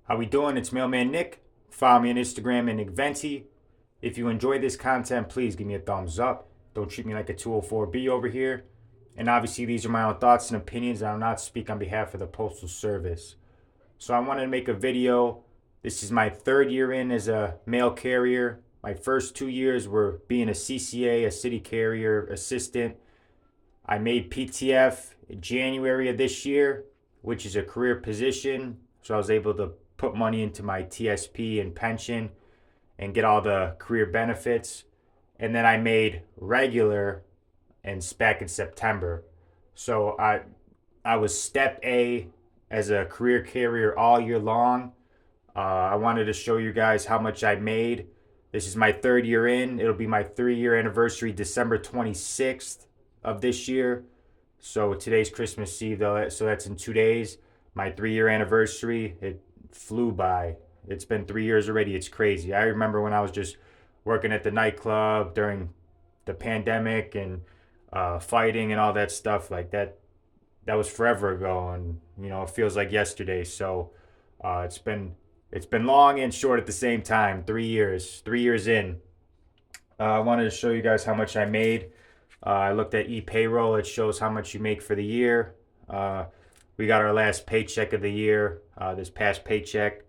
How we doing? It's Mailman Nick. Follow me on Instagram and Nick Venti. If you enjoy this content, please give me a thumbs up. Don't treat me like a 204B over here. And obviously, these are my own thoughts and opinions. I do not speak on behalf of the Postal Service. So I wanted to make a video. This is my third year in as a mail carrier. My first 2 years were being a CCA, a city carrier assistant. I made PTF in January of this year, which is a career position. So I was able to put money into my TSP and pension and get all the career benefits. And then I made regular and back in September. So I was step A as a career carrier all year long. I wanted to show you guys how much I made. This is my third year in. It'll be my 3 year anniversary December 26th of this year. So today's Christmas Eve, though, so that's in 2 days. My 3 year anniversary. It flew by. It's been 3 years already. It's crazy. I remember when I was just working at the nightclub during the pandemic and fighting and all that stuff like that. That was forever ago, and it feels like yesterday. So it's been long and short at the same time. 3 years, 3 years in. I wanted to show you guys how much I made. I looked at ePayroll. It shows how much you make for the year. We got our last paycheck of the year, this past paycheck.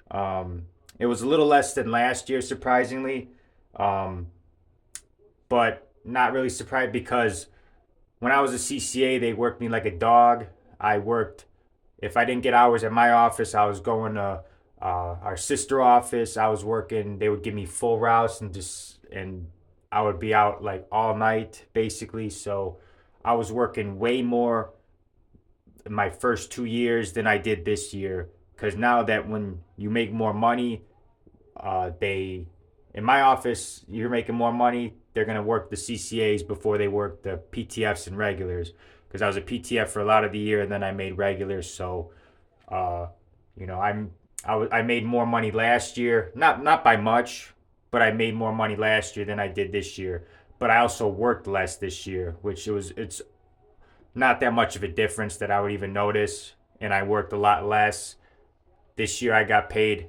It was a little less than last year, surprisingly, but not really surprised because when I was a CCA, they worked me like a dog. If I didn't get hours at my office, I was going to our sister office. I was working. They would give me full routes and I would be out like all night basically. So I was working way more in my first 2 years than I did this year. Because now that when you make more money, in my office, you're making more money. They're gonna work the CCAs before they work the PTFs and regulars. Because I was a PTF for a lot of the year, and then I made regulars. So, uh, I made more money last year. Not by much, but I made more money last year than I did this year. But I also worked less this year, it's not that much of a difference that I would even notice. And I worked a lot less. This year I got paid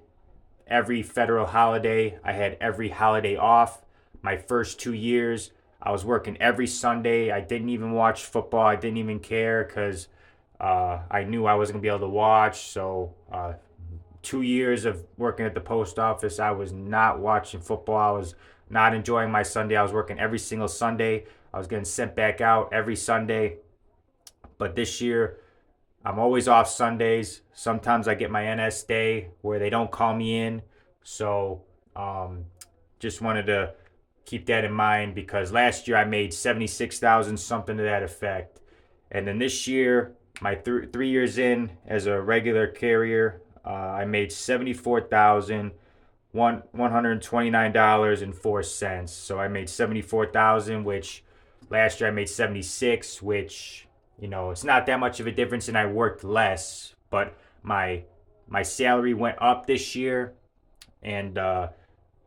every federal holiday. I had every holiday off. My first 2 years, I was working every Sunday. I didn't even watch football. I didn't even care because I knew I wasn't going to be able to watch. So 2 years of working at the post office, I was not watching football. I was not enjoying my Sunday. I was working every single Sunday. I was getting sent back out every Sunday. But this year, I'm always off Sundays. Sometimes I get my NS day where they don't call me in. So just wanted to keep that in mind because last year I made 76,000, something to that effect. And then this year, my 3 years in as a regular carrier, I made $74,129.04. So I made 74,000, which last year I made 76, which it's not that much of a difference, and I worked less, but my salary went up this year, and I'm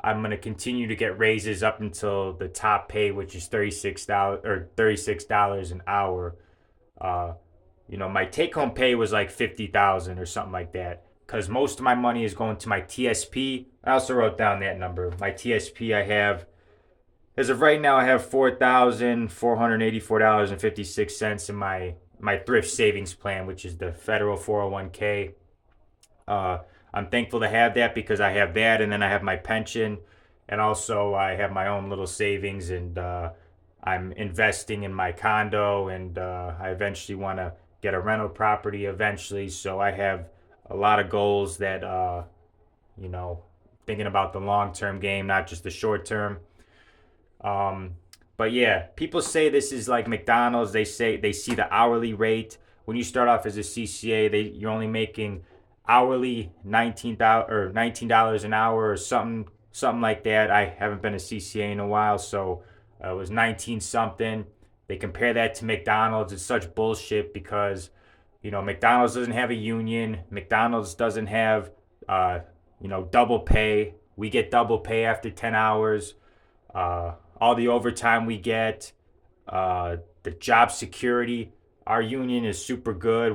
gonna continue to get raises up until the top pay, which is $36 an hour. My take home pay was like 50,000 or something like that, because most of my money is going to my TSP. I also wrote down that number. My TSP I have. As of right now, I have $4,484.56 in my thrift savings plan, which is the federal 401k. I'm thankful to have that because I have that, and then I have my pension, and also I have my own little savings, and I'm investing in my condo, and I eventually want to get a rental property eventually. So I have a lot of goals that, thinking about the long term game, not just the short term. But yeah, people say this is like McDonald's. They say they see the hourly rate when you start off as a CCA. You're only making hourly $19 an hour or something like that. I haven't been a CCA in a while, so it was 19 something. They compare that to McDonald's. It's such bullshit because McDonald's doesn't have a union. McDonald's doesn't have double pay. We get double pay after 10 hours. All the overtime we get, the job security. Our union is super good.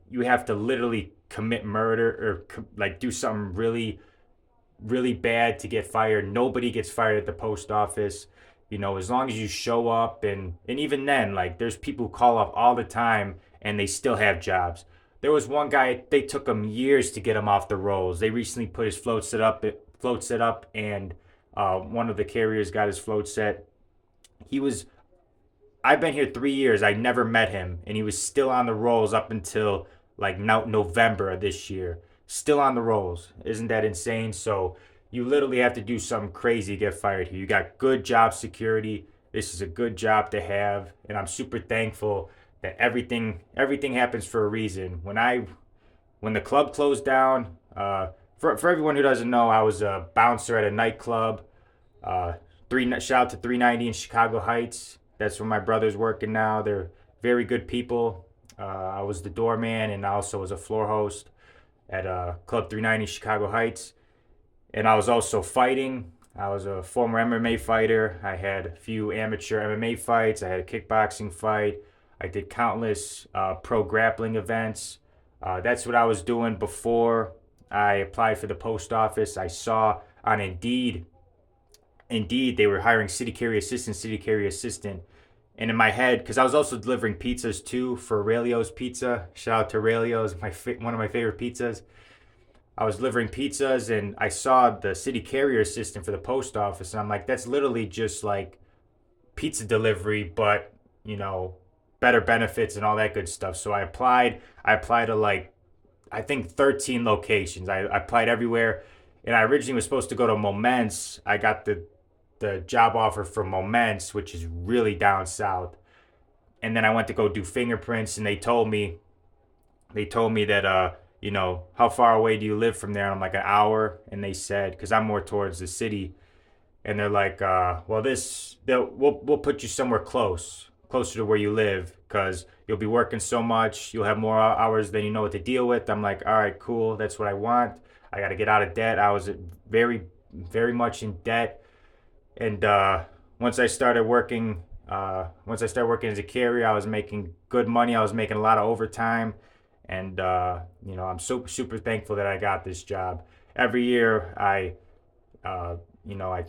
You have to literally commit murder or like do something really really bad to get fired. Nobody gets fired at the post office. You know, as long as you show up, and even then, like there's people who call up all the time and they still have jobs. There was one guy, they took him years to get him off the rolls. They recently put his float set up, and one of the carriers got his float set. He was I've been here 3 years. I never met him, and he was still on the rolls up until like November of this year. Still on the rolls. Isn't that insane? So you literally have to do something crazy to get fired here. You got good job security. This is a good job to have, and I'm super thankful that everything happens for a reason. When the club closed down, for everyone who doesn't know, I was a bouncer at a nightclub. Shout out to 390 in Chicago Heights. That's where my brother's working now. They're very good people. I was the doorman, and I also was a floor host at Club 390 Chicago Heights. And I was also fighting. I was a former MMA fighter. I had a few amateur MMA fights. I had a kickboxing fight. I did countless pro grappling events. That's what I was doing before I applied for the post office. I saw on Indeed, they were hiring city carrier assistant. And in my head, because I was also delivering pizzas too for Aurelio's Pizza. Shout out to Aurelio's, one of my favorite pizzas. I was delivering pizzas, and I saw the city carrier assistant for the post office, and I'm like, that's literally just like pizza delivery, but you know, better benefits and all that good stuff. So I applied. I applied to like, I think 13 locations. I applied everywhere, and I originally was supposed to go to Moments. I got the job offer for Moments, which is really down south. And then I went to go do fingerprints, and they told me that you know, how far away do you live from there? And I'm like, an hour. And they said, because I'm more towards the city, and they're like, well, we'll put you somewhere closer to where you live, because you'll be working so much, you'll have more hours than you know what to deal with. I'm like, all right, cool, that's what I want. I got to get out of debt. I was very, very much in debt. And once I started working as a carrier, I was making good money. I was making a lot of overtime, and you know, I'm super thankful that I got this job. Every year, I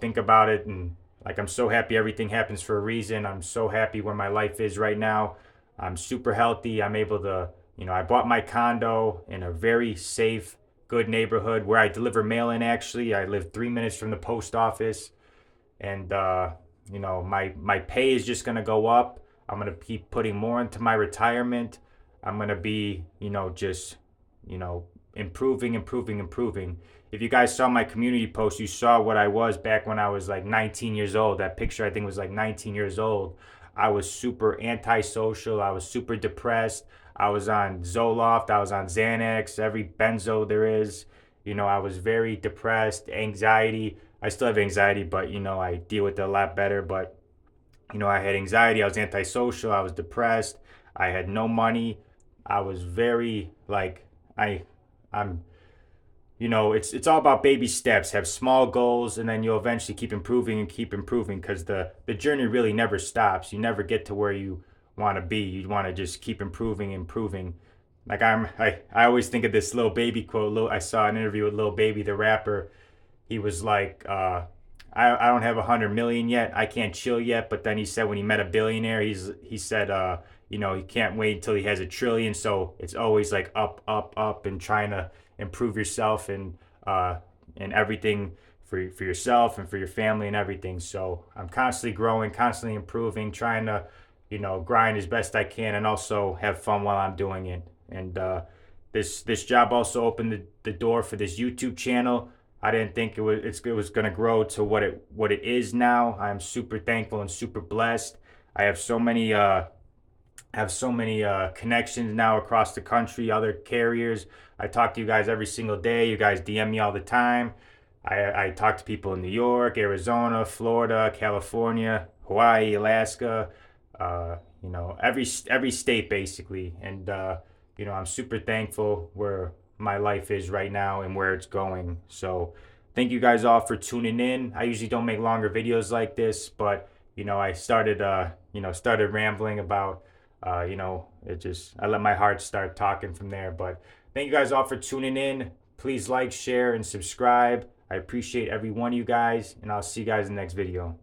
think about it, and like, I'm so happy everything happens for a reason. I'm so happy where my life is right now. I'm super healthy. I'm able to, you know, I bought my condo in a very safe, good neighborhood where I deliver mail in. Actually, I live 3 minutes from the post office. And you know, my pay is just gonna go up. I'm gonna keep putting more into my retirement. I'm gonna be, you know, just, you know, improving. If you guys saw my community post, you saw what I was back when I was like 19 years old. That picture, I think, was like 19 years old. I was super antisocial. I was super depressed. I was on Zoloft. I was on Xanax, every benzo there is. You know, I was very depressed, anxiety. I still have anxiety, but you know, I deal with it a lot better. But you know, I had anxiety. I was antisocial. I was depressed. I had no money. I was very like I'm. You know, it's all about baby steps. Have small goals, and then you'll eventually keep improving, because the journey really never stops. You never get to where you want to be. You want to just keep improving. Like, I always think of this Lil Baby quote. I saw an interview with Lil Baby, the rapper. He was like, I don't have 100 million yet. I can't chill yet. But then he said when he met a billionaire, he said, you know, he can't wait until he has 1 trillion. So it's always like up, and trying to improve yourself and everything for yourself and for your family and everything. So I'm constantly growing, constantly improving, trying to, you know, grind as best I can, and also have fun while I'm doing it. And this job also opened the door for this YouTube channel. I didn't think it was going to grow to what it is now. I'm super thankful and super blessed. I have so many connections now across the country, other carriers. I talk to you guys every single day. You guys DM me all the time. I talk to people in New York, Arizona, Florida, California, Hawaii, Alaska, you know, every state basically. And you know, I'm super thankful where my life is right now and where it's going. So thank you guys all for tuning in. I usually don't make longer videos like this, but you know, I started rambling about, you know, I let my heart start talking from there. But Thank you guys all for tuning in. Please like, share, and subscribe. I appreciate every one of you guys, and I'll see you guys in the next video.